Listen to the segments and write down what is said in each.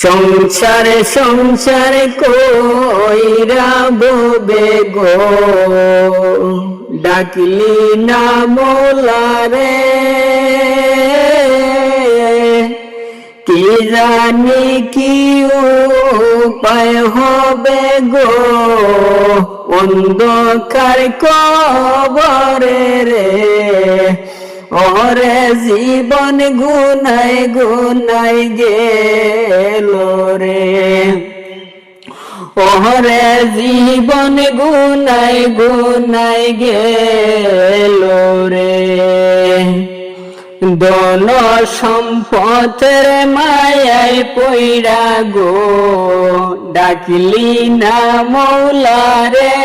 সংসারে সংসারে কইরা ববে গো, ডাকলি না মোলারে। কি জানি কি উপায় হবে গো, অন্ধকার কবরে রে। ওরে জীবন গুনাই গুনাই গেল রে, ওরে জীবন গুনাই গুনাই গেল রে। দন সম্পদের মায়ায় পইড়া গো, ডাকলি না মৌলারে।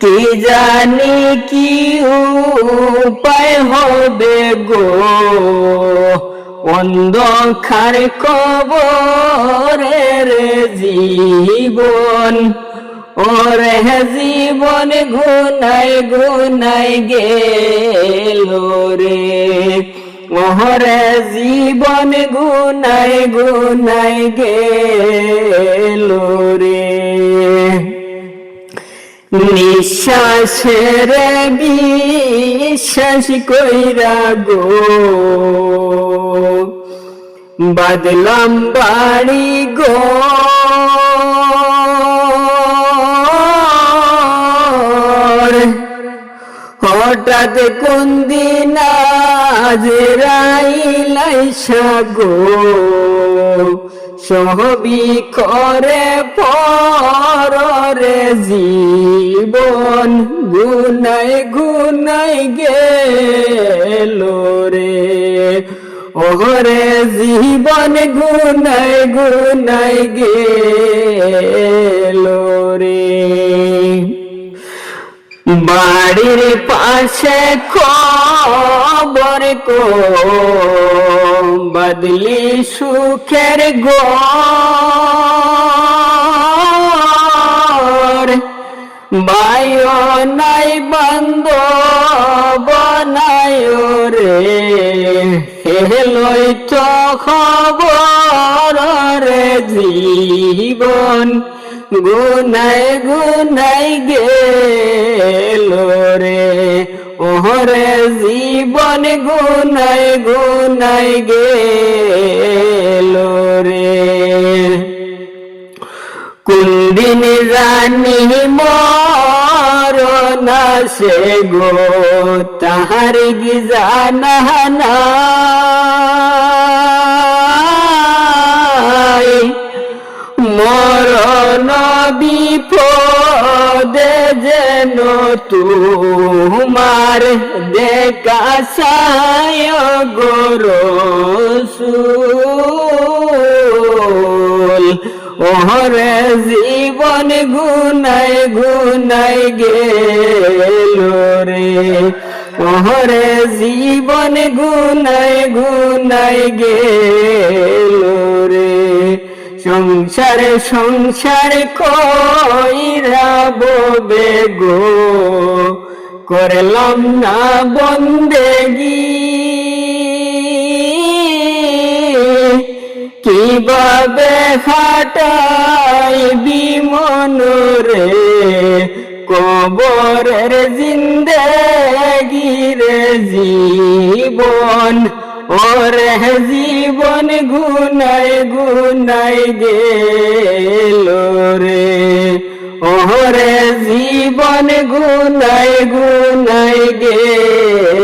কি জানি কি উপায় হবে গো, অন্ধকার কবরে রে জীবন। ওরে জীবন গুনাই গুনাই গেল রে, ওরে জীবন গুনাই গুনাই গেল রে। নিঃশ্বাসের বিশ্বাস কইরা গো, বাদলাম বাড়ি গো। হঠাৎ কোন দিন আজরাইল আইসা গো, সবই করে পরে জীবন গুনাই গুনাই গেল রে। ওরে জীবন গুনাই গুনাই গেল রে। বাড়ির পাশে কবর কো, বদলি সুখের ঘর। বায়ো নাই বান্ধব নাই রে, হেলই তো খবর রে জীবন গুনাই গুনাই গেল রে। ওরে জীবন গুনাই গুনাই গেল রে। কোন দিন জানি মরণ আসে গো, তাহার কি জানা নাই। মরণ বিপদে যেন তোমার দেখা চায় গো রাসূল। ওরে জীবন গুনাই গুনাই গেল রে, ওরে জীবন গুনাই গুনাই গেল রে। সংসারে সংসার কইরা ববে গো, করলাম না বন্দেগি। কিভাবে খাটাই বিমন রে, কবরের জিন্দেগি রে জীবন। ওরে জীবন গুনাই গুনাই গেল রে, ওরে জীবন গুনাই গুনাই গেল।